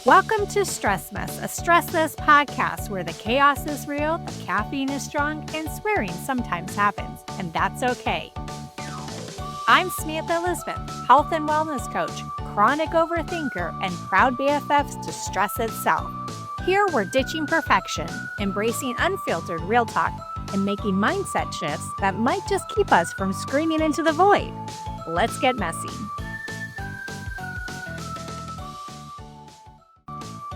Welcome to Stress Mess, a stressless podcast where the chaos is real, the caffeine is strong, and swearing sometimes happens, and that's okay. I'm Samantha Elizabeth, health and wellness coach, chronic overthinker, and proud BFFs to stress itself. Here we're ditching perfection, embracing unfiltered real talk, and making mindset shifts that might just keep us from screaming into the void. Let's get messy.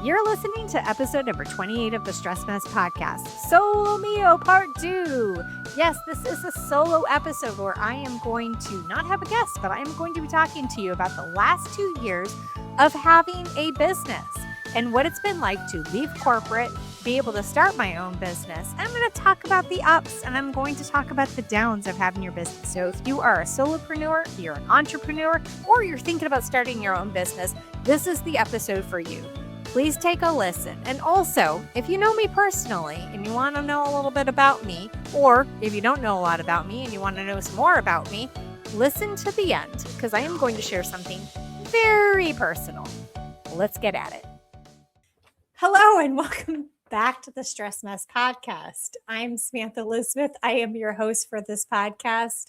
You're listening to episode number 28 of the Stress Mess podcast, Solo Mio Part 2. Yes, this is a solo episode where I am going to not have a guest, but I am going to be talking to you about the last 2 years of having a business and what it's been like to leave corporate, be able to start my own business. I'm going to talk about the ups and I'm going to talk about the downs of having your business. So if you are a solopreneur, you're an entrepreneur, or you're thinking about starting your own business, this is the episode for you. Please take a listen. And also, if you know me personally and you want to know a little bit about me, or if you don't know a lot about me and you want to know some more about me, listen to the end because I am going to share something very personal. Let's get at it. Hello and welcome back to the Stress Mess podcast. I'm Samantha Elizabeth. I am your host for this podcast.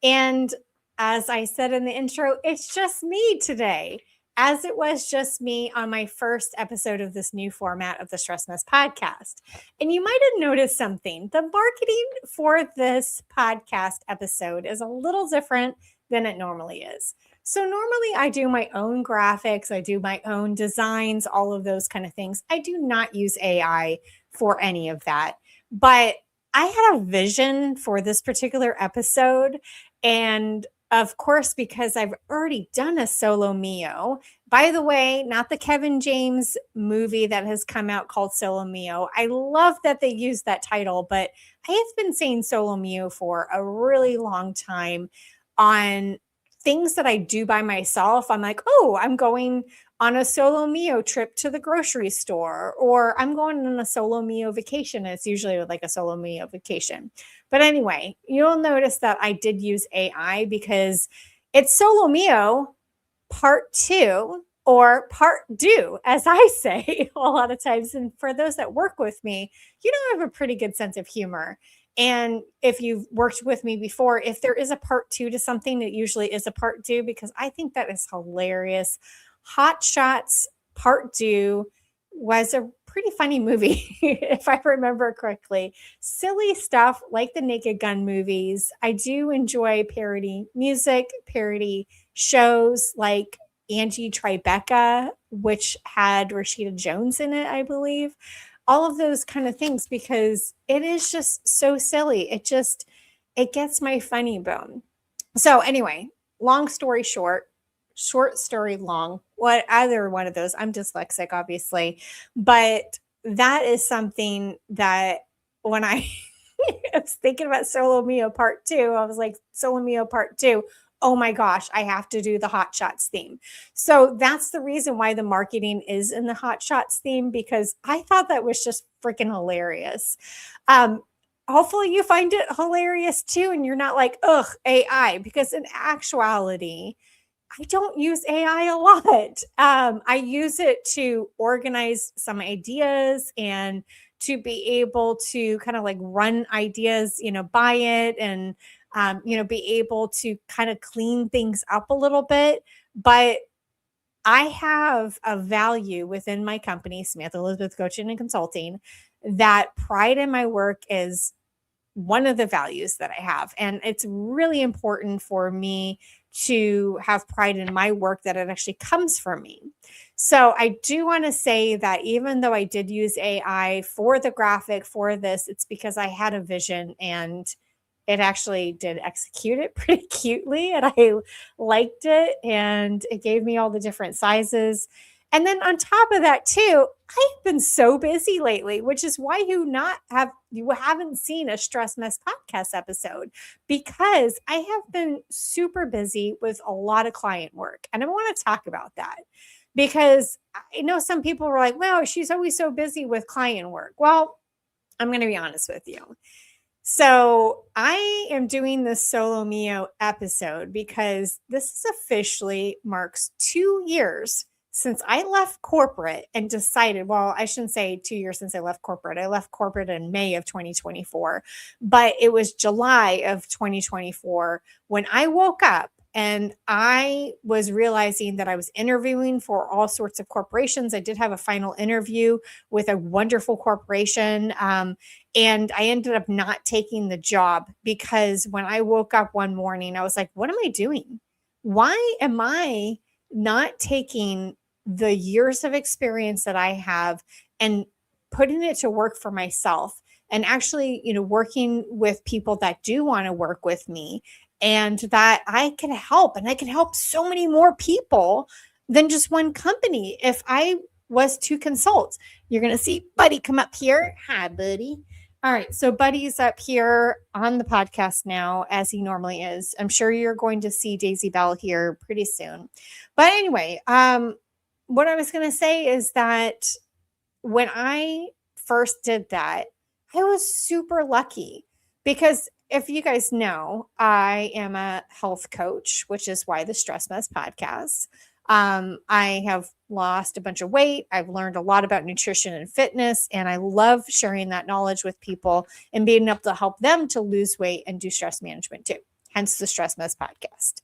And as I said in the intro, it's just me today, as it was just me on my first episode of this new format of the Stress Mess podcast. And you might have noticed something. The marketing for this podcast episode is a little different than it normally is. So normally I do my own graphics, I do my own designs, all of those kind of things. I do not use AI for any of that. But I had a vision for this particular episode, and of course, because I've already done a Solo Mio. By the way, not the Kevin James movie that has come out called Solo Mio. I love that they used that title, but I have been saying Solo Mio for a really long time on things that I do by myself. I'm like, oh, I'm going on a Solo Mio trip to the grocery store, or I'm going on a Solo Mio vacation. And it's usually like a Solo Mio vacation. But anyway, you'll notice that I did use AI because it's Solo Mio Part 2 or Part Deux, as I say a lot of times. And for those that work with me, you know, I have a pretty good sense of humor. And if you've worked with me before, if there is a part 2 to something, it usually is a part 2 because I think that is hilarious. Hot Shots Part 2 was a pretty funny movie, if I remember correctly. Silly stuff like the Naked Gun movies. I do enjoy parody music, parody shows like Angie Tribeca, which had Rashida Jones in it, I believe. All of those kind of things, because it is just so silly. It gets my funny bone. So anyway, long story short story long, what either one of those. I'm dyslexic, obviously, but that is something that when I was thinking about Solo Mio Part 2, I was like, Solo Mio Part 2. Oh my gosh, I have to do the Hot Shots theme. So that's the reason why the marketing is in the Hot Shots theme, because I thought that was just freaking hilarious. Hopefully you find it hilarious too, and you're not like, ugh, AI, because in actuality, I don't use AI a lot. I use it to organize some ideas and to be able to kind of like run ideas, by it and, be able to kind of clean things up a little bit. But I have a value within my company, Samantha Elizabeth Coaching and Consulting, that pride in my work is one of the values that I have. And it's really important for me to have pride in my work that it actually comes from me. So I do want to say that even though I did use AI for the graphic for this, it's because I had a vision and it actually did execute it pretty cutely. And I liked it and it gave me all the different sizes. And then on top of that too, I've been so busy lately, which is why you haven't seen a Stress Mess podcast episode, because I have been super busy with a lot of client work. And I want to talk about that because I know some people were like, well, she's always so busy with client work. Well, I'm going to be honest with you. So I am doing this Solo Mio episode because this officially marks 2 years since I left corporate and decided, well, I shouldn't say 2 years since I left corporate. I left corporate in May of 2024, but it was July of 2024 when I woke up and I was realizing that I was interviewing for all sorts of corporations. I did have a final interview with a wonderful corporation. And I ended up not taking the job because when I woke up one morning, I was like, what am I doing? Why am I not taking the years of experience that I have and putting it to work for myself and actually, working with people that do want to work with me and that I can help and I can help so many more people than just one company if I was to consult. You're going to see Buddy come up here. Hi, Buddy. All right. So Buddy's up here on the podcast now, as he normally is. I'm sure you're going to see Daisy Bell here pretty soon. But anyway, what I was going to say is that when I first did that, I was super lucky because if you guys know, I am a health coach, which is why the Stress Mess podcast. I have lost a bunch of weight. I've learned a lot about nutrition and fitness, and I love sharing that knowledge with people and being able to help them to lose weight and do stress management too. Hence the Stress Mess podcast.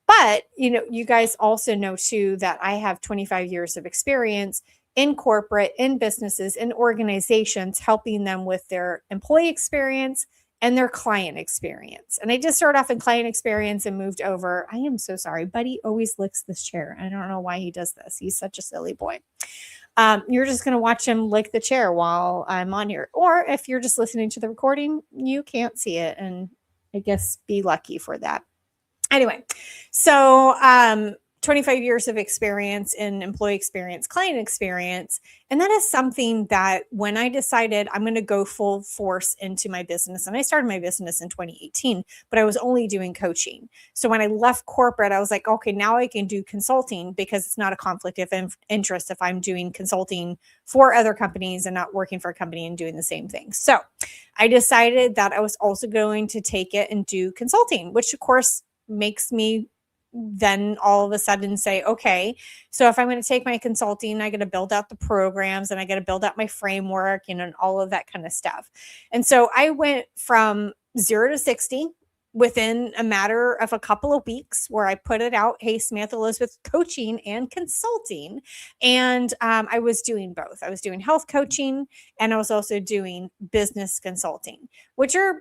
But, you guys also know too that I have 25 years of experience in corporate, in businesses, in organizations, helping them with their employee experience and their client experience. And I just started off in client experience and moved over. I am so sorry. Buddy always licks this chair. I don't know why he does this. He's such a silly boy. You're just going to watch him lick the chair while I'm on here. Or if you're just listening to the recording, you can't see it. And I guess be lucky for that. Anyway, so 25 years of experience in employee experience, client experience. And that is something that when I decided I'm going to go full force into my business, and I started my business in 2018, but I was only doing coaching. So when I left corporate, I was like, okay, now I can do consulting because it's not a conflict of interest if I'm doing consulting for other companies and not working for a company and doing the same thing. So I decided that I was also going to take it and do consulting, which of course makes me then all of a sudden say, okay, so if I'm going to take my consulting, I got to build out the programs and I got to build out my framework and all of that kind of stuff. And so I went from 0 to 60 within a matter of a couple of weeks where I put it out, hey, Samantha Elizabeth Coaching and Consulting. And I was doing both. I was doing health coaching and I was also doing business consulting, which are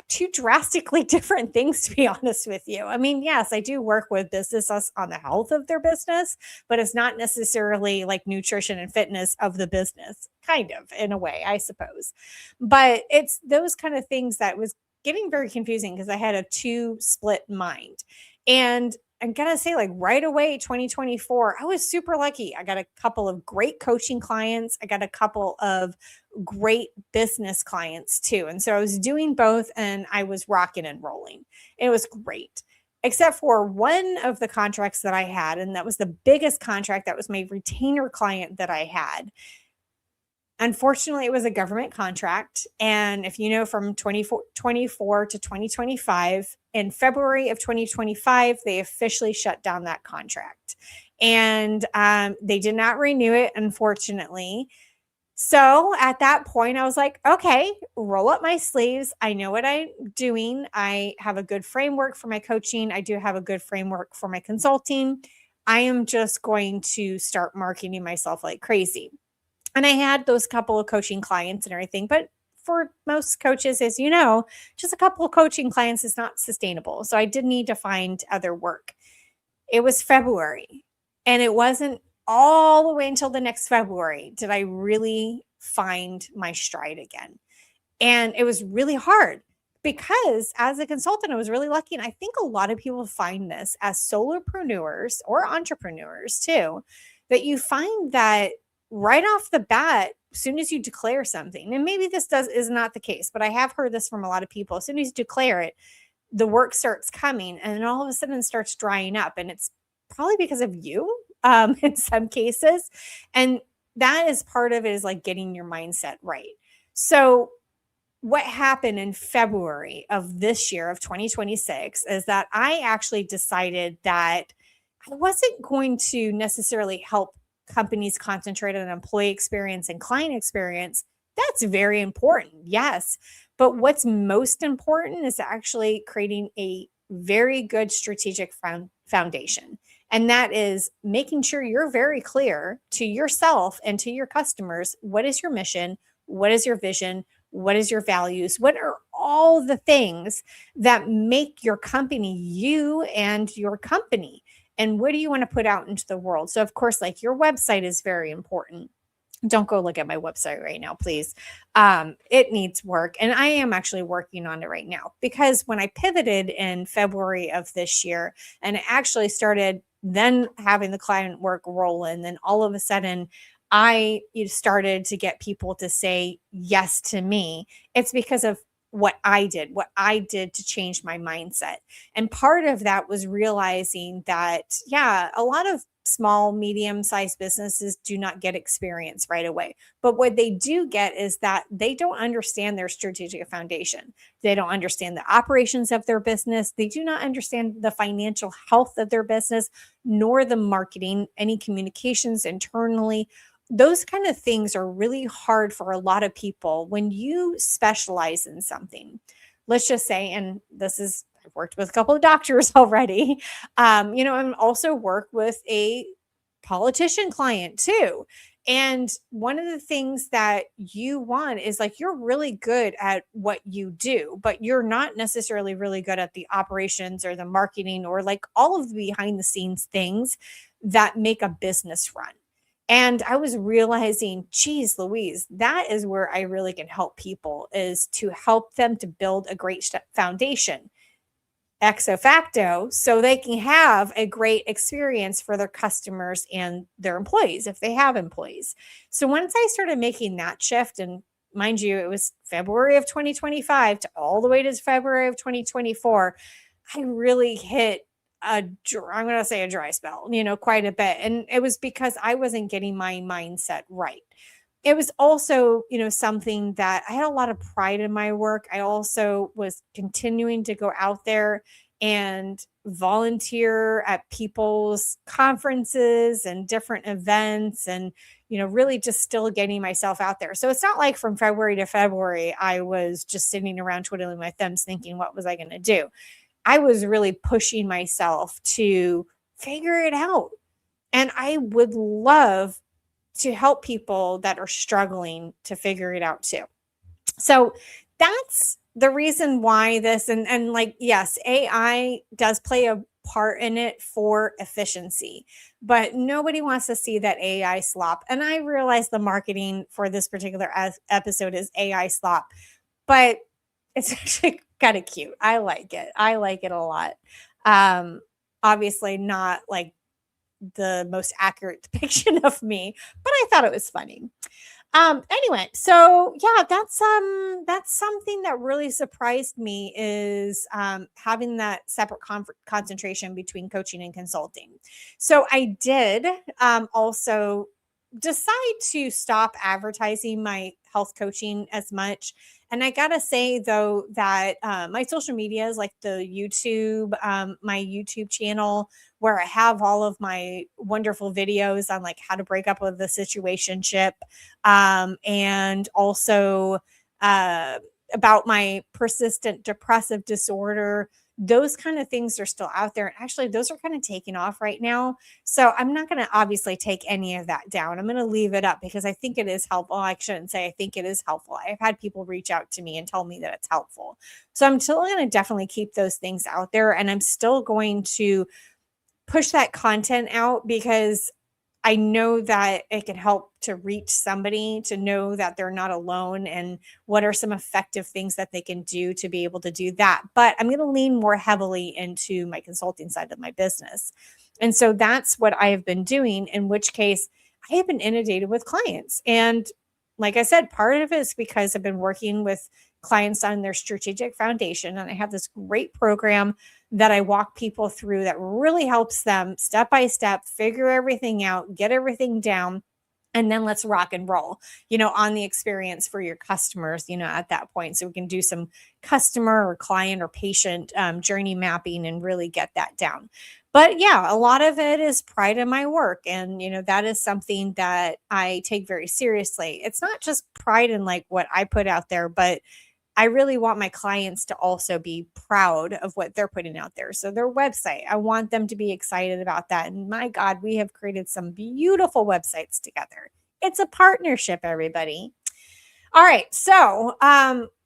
two drastically different things, to be honest with you. I mean, yes, I do work with businesses on the health of their business, but it's not necessarily like nutrition and fitness of the business, kind of in a way, I suppose. But it's those kind of things that was getting very confusing because I had a two split mind. And I'm going to say like right away, 2024, I was super lucky. I got a couple of great coaching clients. I got a couple of great business clients too. And so I was doing both and I was rocking and rolling. It was great, except for one of the contracts that I had. And that was the biggest contract. That was my retainer client that I had. Unfortunately, it was a government contract. And if you know, from 2024 to 2025, in February of 2025, they officially shut down that contract. And they did not renew it, unfortunately. So at that point, I was like, okay, roll up my sleeves. I know what I'm doing. I have a good framework for my coaching. I do have a good framework for my consulting. I am just going to start marketing myself like crazy. And I had those couple of coaching clients and everything, but for most coaches, as you know, just a couple of coaching clients is not sustainable. So I did need to find other work. It was February, and it wasn't all the way until the next February did I really find my stride again. And it was really hard because as a consultant, I was really lucky. And I think a lot of people find this as solopreneurs or entrepreneurs too, that you find that right off the bat, as soon as you declare something, and maybe this is not the case, but I have heard this from a lot of people. As soon as you declare it, the work starts coming and then all of a sudden it starts drying up. And it's probably because of you in some cases. And that is part of it, is like getting your mindset right. So what happened in February of this year of 2026 is that I actually decided that I wasn't going to necessarily help companies concentrate on employee experience and client experience, that's very important. Yes. But what's most important is actually creating a very good strategic foundation. And that is making sure you're very clear to yourself and to your customers. What is your mission? What is your vision? What is your values? What are all the things that make your company you and your company? And what do you want to put out into the world? So, of course, like your website is very important. Don't go look at my website right now, please. It needs work. And I am actually working on it right now, because when I pivoted in February of this year and I actually started then having the client work roll in, then all of a sudden I started to get people to say yes to me. It's because of what I did to change my mindset. And part of that was realizing that, yeah, a lot of small, medium-sized businesses do not get experience right away. But what they do get is that they don't understand their strategic foundation. They don't understand the operations of their business. They do not understand the financial health of their business, nor the marketing, any communications internally. Those kind of things are really hard for a lot of people when you specialize in something. Let's just say, and I've worked with a couple of doctors already. And also work with a politician client too. And one of the things that you want is, like, you're really good at what you do, but you're not necessarily really good at the operations or the marketing or like all of the behind the scenes things that make a business run. And I was realizing, geez, Louise, that is where I really can help people, is to help them to build a great foundation ex facto, so they can have a great experience for their customers and their employees if they have employees. So once I started making that shift, and mind you, it was February of 2025 to all the way to February of 2024, I really hit I'm going to say a dry spell, quite a bit. And it was because I wasn't getting my mindset right. It was also, something that I had a lot of pride in my work. I also was continuing to go out there and volunteer at people's conferences and different events, and, really just still getting myself out there. So it's not like from February to February, I was just sitting around twiddling my thumbs thinking, what was I going to do? I was really pushing myself to figure it out. And I would love to help people that are struggling to figure it out too. So that's the reason why this, and like, yes, AI does play a part in it for efficiency, but nobody wants to see that AI slop. And I realize the marketing for this particular episode is AI slop, but it's actually kind of cute. I like it. I like it a lot. Obviously not like the most accurate depiction of me, but I thought it was funny. Anyway, so yeah, that's something that really surprised me, is having that separate concentration between coaching and consulting. So I did also decide to stop advertising my health coaching as much. And I gotta say though that my social media is like the YouTube, my YouTube channel, where I have all of my wonderful videos on like how to break up with a situationship, and also about my persistent depressive disorder. Those kind of things are still out there. Actually, those are kind of taking off right now. So I'm not going to obviously take any of that down. I'm going to leave it up because I think it is helpful. I shouldn't say I think it is helpful. I've had people reach out to me and tell me that it's helpful. So I'm still going to definitely keep those things out there. And I'm still going to push that content out because I know that it can help to reach somebody to know that they're not alone, and what are some effective things that they can do to be able to do that. But I'm going to lean more heavily into my consulting side of my business. And so that's what I have been doing, in which case I have been inundated with clients. And like I said, part of it is because I've been working with clients on their strategic foundation. And I have this great program that I walk people through that really helps them step by step, figure everything out, get everything down, and then let's rock and roll, on the experience for your customers, at that point. So we can do some customer or client or patient journey mapping and really get that down. But yeah, a lot of it is pride in my work. And, that is something that I take very seriously. It's not just pride in like what I put out there, but I really want my clients to also be proud of what they're putting out there. So their website, I want them to be excited about that. And my God, we have created some beautiful websites together. It's a partnership, everybody. All right. So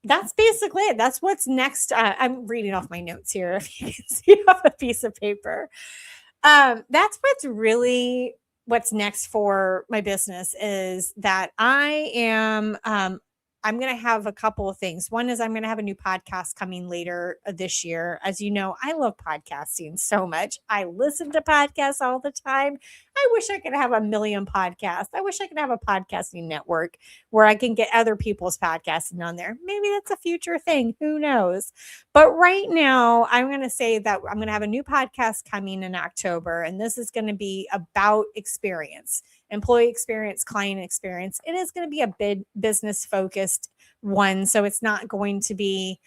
that's basically it. That's what's next. I'm reading off my notes here. If you can see off a piece of paper. That's what's next for my business is that I'm going to have a couple of things. One is I'm going to have a new podcast coming later this year. As you know, I love podcasting so much. I listen to podcasts all the time. I wish I could have a million podcasts. I wish I could have a podcasting network where I can get other people's podcasting on there. Maybe that's a future thing. Who knows? But right now, I'm going to say that I'm going to have a new podcast coming in October, and this is going to be about experience, employee experience, client experience. It is going to be a big business focused one. So it's not going to be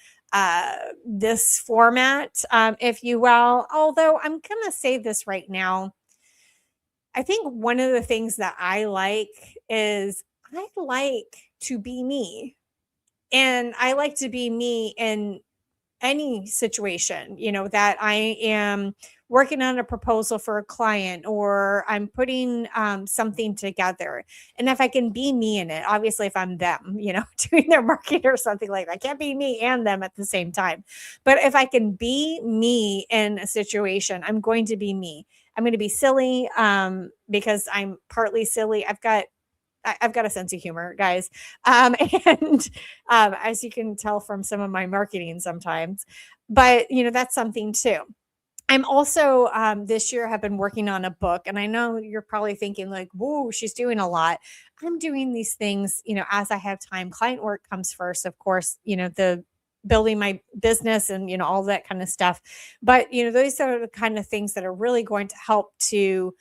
this format, if you will. Although I'm going to say this right now. I think one of the things that I like is I like to be me. And I like to be me in any situation, that I am working on a proposal for a client or I'm putting something together. And if I can be me in it, obviously, if I'm them, doing their marketing or something like that, I can't be me and them at the same time. But if I can be me in a situation, I'm going to be me. I'm going to be silly because I'm partly silly. I've got a sense of humor, guys. And as you can tell from some of my marketing sometimes, but that's something too. I'm also this year have been working on a book, and I know you're probably thinking like, "Whoa, she's doing a lot." I'm doing these things, as I have time. Client work comes first, of course. The building my business and all that kind of stuff. But those are the kind of things that are really going to help to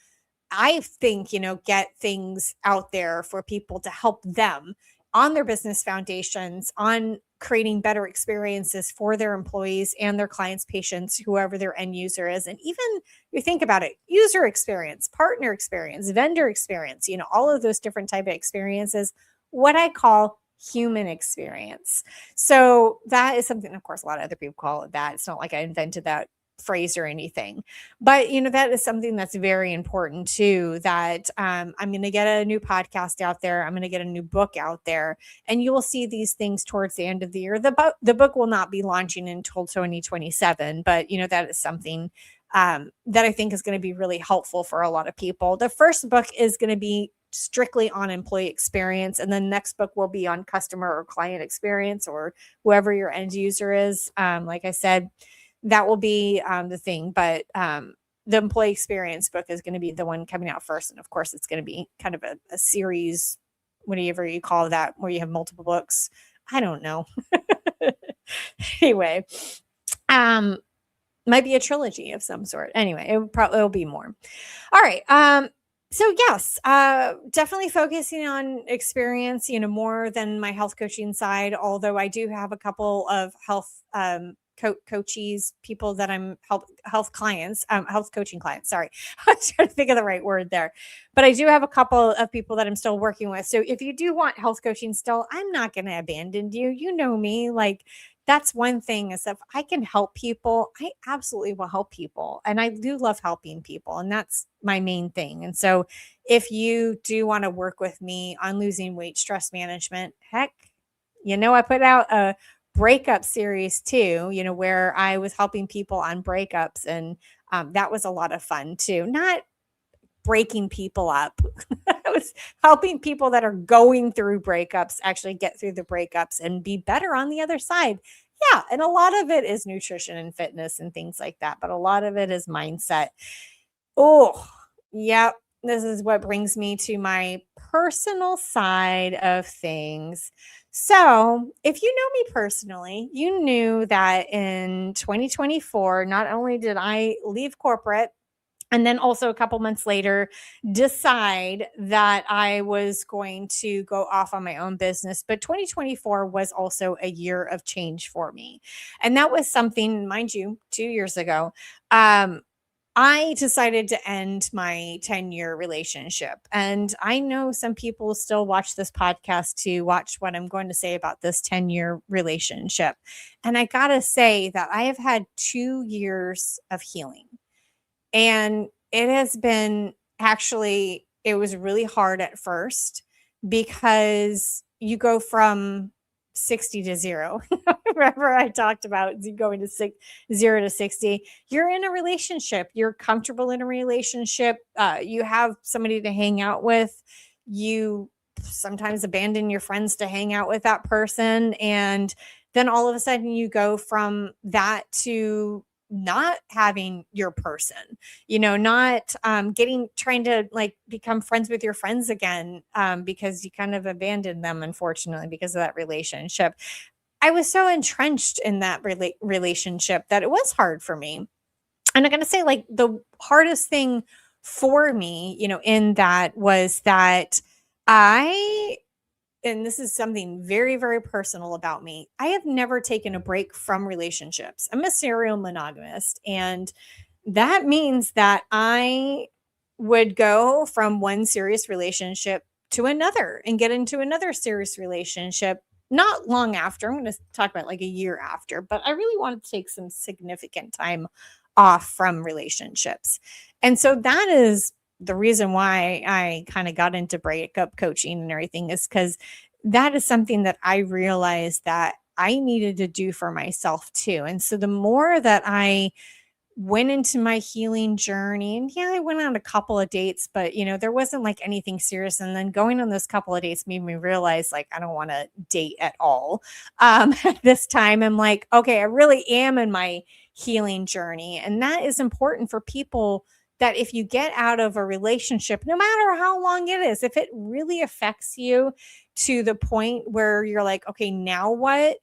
I think, get things out there for people to help them on their business foundations, on creating better experiences for their employees and their clients, patients, whoever their end user is. And even you think about it, user experience, partner experience, vendor experience, all of those different type of experiences, what I call human experience. So that is something, of course, a lot of other people call it that. It's not like I invented that phrase or anything, but that is something that's very important too, that I'm going to get a new podcast out there. I'm going to get a new book out there, and you will see these things towards the end of the year. The book will not be launching until 2027, but that is something that I think is going to be really helpful for a lot of people. The first book is going to be strictly on employee experience, and the next book will be on customer or client experience, or whoever your end user is. Like I said, that will be the thing. But the employee experience book is going to be the one coming out first. And of course, it's going to be kind of a series, whatever you call that, where you have multiple books. I don't know. Anyway, might be a trilogy of some sort. Anyway, it'll be more. All right. So yes, definitely focusing on experience, more than my health coaching side, although I do have a couple of health coaches, people that I'm health clients, health coaching clients. Sorry. I was trying to think of the right word there, but I do have a couple of people that I'm still working with. So if you do want health coaching still, I'm not going to abandon you. You know me, like that's one thing is if I can help people, I absolutely will help people. And I do love helping people. And that's my main thing. And so if you do want to work with me on losing weight, stress management, heck, I put out a breakup series too, where I was helping people on breakups. And that was a lot of fun too. Not breaking people up. I was helping people that are going through breakups actually get through the breakups and be better on the other side. Yeah. And a lot of it is nutrition and fitness and things like that, but a lot of it is mindset. Oh, yeah. This is what brings me to my personal side of things. So, if you know me personally, you knew that in 2024, not only did I leave corporate, and then also a couple months later, decide that I was going to go off on my own business. But 2024 was also a year of change for me. And that was something, mind you, 2 years ago. I decided to end my 10-year relationship. And I know some people still watch this podcast to watch what I'm going to say about this 10-year relationship. And I got to say that I have had 2 years of healing. And it has been actually, it was really hard at first because you go from 60 to zero. Remember, I talked about going to 0 to 60. You're in a relationship, you're comfortable in a relationship, you have somebody to hang out with. You sometimes abandon your friends to hang out with that person. And then all of a sudden, you go from that to not having your person, not trying to like become friends with your friends again, because you kind of abandoned them, unfortunately, because of that relationship. I was so entrenched in that relationship that it was hard for me. And I'm going to say, like, the hardest thing for me, in that was that I, and this is something very, very personal about me, I have never taken a break from relationships. I'm a serial monogamist, and that means that I would go from one serious relationship to another and get into another serious relationship not long after. I'm going to talk about like a year after, but I really wanted to take some significant time off from relationships. And so that is the reason why I kind of got into breakup coaching and everything, is because that is something that I realized that I needed to do for myself too. And so the more that I went into my healing journey, and yeah, I went on a couple of dates, but there wasn't like anything serious. And then going on those couple of dates made me realize, like, I don't want to date at all. At this time, I'm like, okay, I really am in my healing journey. And that is important for people, that if you get out of a relationship, no matter how long it is, if it really affects you to the point where you're like, okay, now what?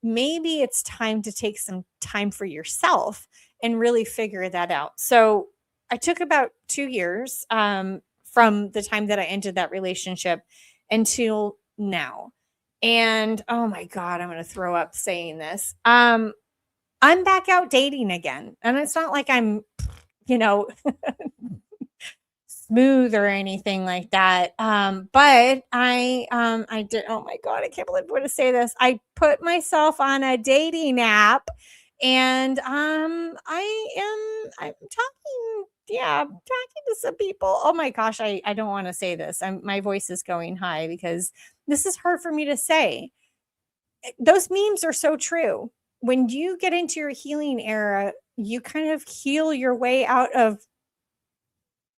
Maybe it's time to take some time for yourself and really figure that out. So I took about 2 years, from the time that I ended that relationship until now. And oh my God, I'm going to throw up saying this. I'm back out dating again. And it's not like I'm, you know, smooth or anything like that. But I did, oh my God, I can't believe I'm going to say this. I put myself on a dating app, and I'm talking, yeah, I'm talking to some people. Oh my gosh, I don't want to say this. My voice is going high because this is hard for me to say. Those memes are so true. When you get into your healing era, you kind of heal your way out of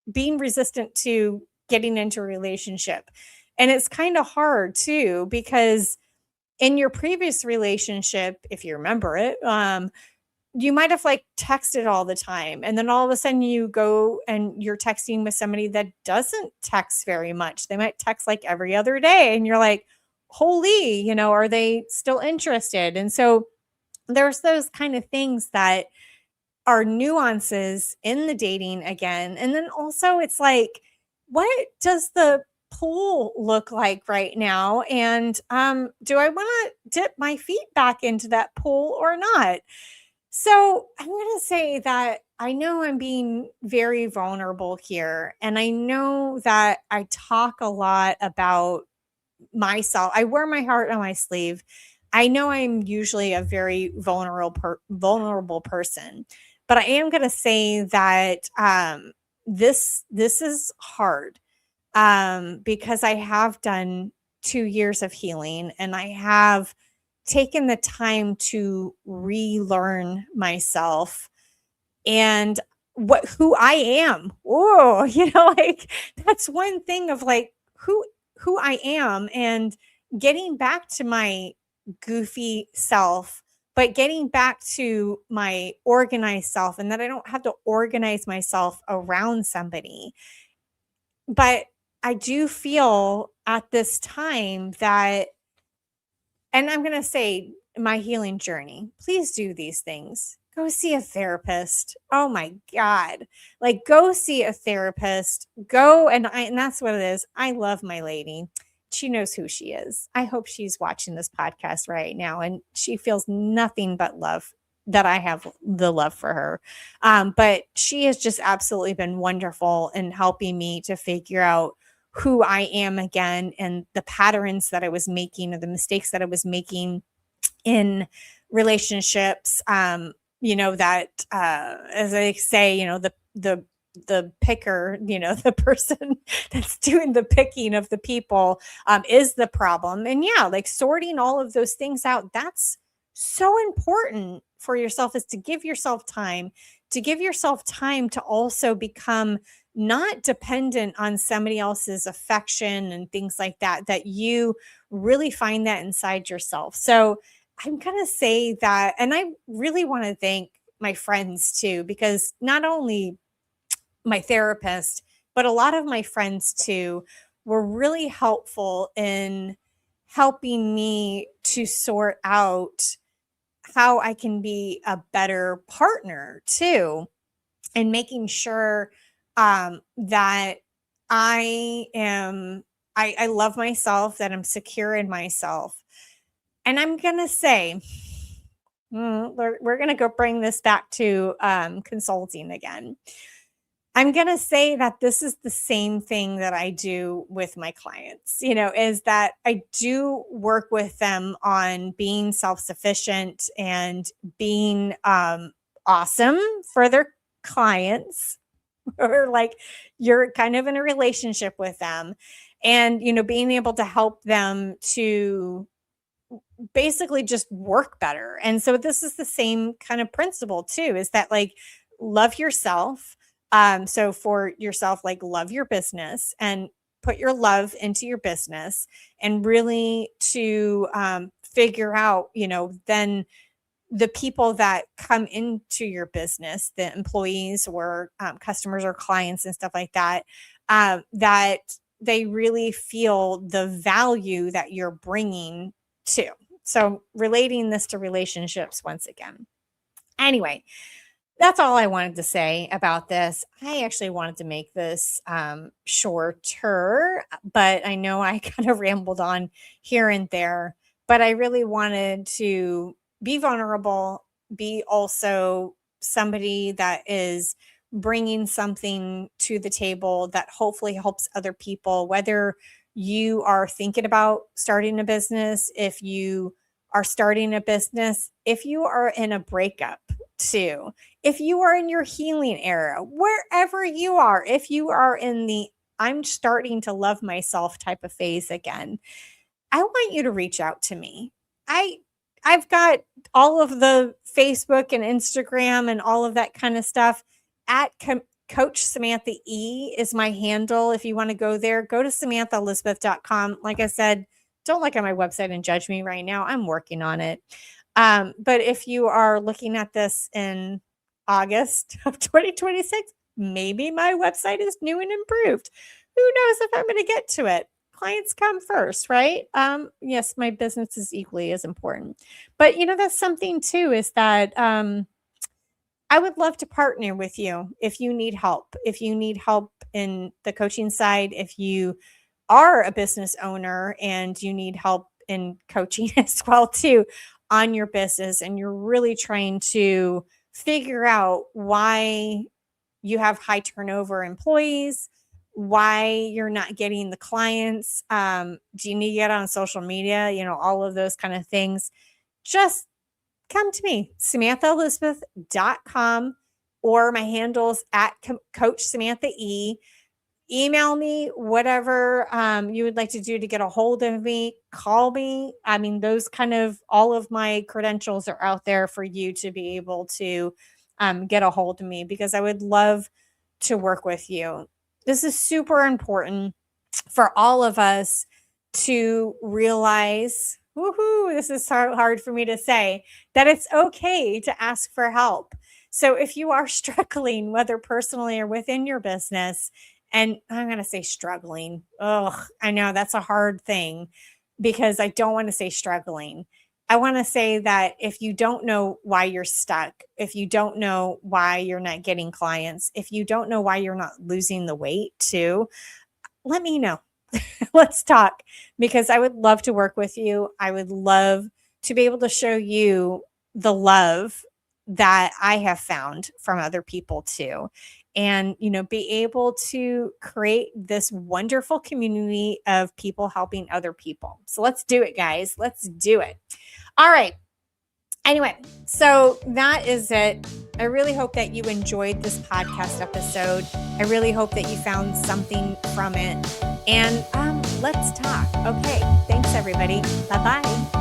being resistant to getting into a relationship. And it's kind of hard too, because in your previous relationship, if you remember it, you might have like texted all the time. And then all of a sudden you go and you're texting with somebody that doesn't text very much. They might text like every other day. And you're like, holy, are they still interested? And so there's those kind of things that are nuances in the dating again. And then also it's like, what does the pool look like right now? And do I want to dip my feet back into that pool or not? So I'm going to say that I know I'm being very vulnerable here. And I know that I talk a lot about myself. I wear my heart on my sleeve. I know I'm usually a very vulnerable person, but I am going to say that this is hard, because I have done 2 years of healing, and I have taken the time to relearn myself and who I am. Oh, like that's one thing of like who I am, and getting back to my goofy self, but getting back to my organized self, and that I don't have to organize myself around somebody. But I do feel at this time that, and I'm going to say, my healing journey, please do these things. Go see a therapist. Oh my God. Like, go see a therapist. Go, and that's what it is. I love my lady. She knows who she is. I hope she's watching this podcast right now, and she feels nothing but love that I have the love for her. But she has just absolutely been wonderful in helping me to figure out who I am again and the patterns that I was making or the mistakes that I was making in relationships. That as I say, the picker, the person that's doing the picking of the people is the problem. And yeah, like sorting all of those things out, that's so important for yourself, is to give yourself time, to also become not dependent on somebody else's affection and things like that, that you really find that inside yourself. So I'm going to say that, and I really want to thank my friends too, because not only my therapist, but a lot of my friends too were really helpful in helping me to sort out how I can be a better partner too, and making sure that I love myself, that I'm secure in myself. And I'm going to say, we're going to go bring this back to consulting again. I'm going to say that this is the same thing that I do with my clients, is that I do work with them on being self-sufficient and being awesome for their clients, or like you're kind of in a relationship with them, and, being able to help them to basically just work better. And so this is the same kind of principle too, is that like love yourself. So for yourself, like love your business and put your love into your business, and really to figure out, then the people that come into your business, the employees or customers or clients and stuff like that, that they really feel the value that you're bringing to. So relating this to relationships once again. Anyway, that's all I wanted to say about this. I actually wanted to make this shorter, but I know I kind of rambled on here and there. But I really wanted to be vulnerable, be also somebody that is bringing something to the table that hopefully helps other people, whether you are thinking about starting a business, if you are starting a business, if you are in a breakup too, if you are in your healing era, wherever you are, if you are in the I'm starting to love myself type of phase again, I want you to reach out to me. I've got all of the Facebook and Instagram and all of that kind of stuff at Coach Samantha E is my handle. If you want to go there, go to SamanthaElizabeth.com. Like I said, don't look at my website and judge me right now. I'm working on it. But if you are looking at this in August of 2026, maybe my website is new and improved. Who knows if I'm going to get to it? Clients come first, right? Yes, my business is equally as important. But that's something too, is that I would love to partner with you if you need help. If you need help in the coaching side, if you are a business owner and you need help in coaching as well too on your business, and you're really trying to figure out why you have high turnover employees, why you're not getting the clients, do you need to get on social media, all of those kind of things, just come to me, SamanthaElizabeth.com, or my handles at Coach Samantha E. Email me, whatever you would like to do to get a hold of me. Call me. I mean, those kind of, all of my credentials are out there for you to be able to get a hold of me, because I would love to work with you. This is super important for all of us to realize, woohoo, this is hard for me to say, that it's okay to ask for help. So if you are struggling, whether personally or within your business, and I'm going to say struggling. Oh, I know that's a hard thing, because I don't want to say struggling. I want to say that if you don't know why you're stuck, if you don't know why you're not getting clients, if you don't know why you're not losing the weight too, let me know. Let's talk, because I would love to work with you. I would love to be able to show you the love that I have found from other people too. And, be able to create this wonderful community of people helping other people. So let's do it, guys. Let's do it. All right. Anyway, so that is it. I really hope that you enjoyed this podcast episode. I really hope that you found something from it. And let's talk. Okay. Thanks, everybody. Bye-bye.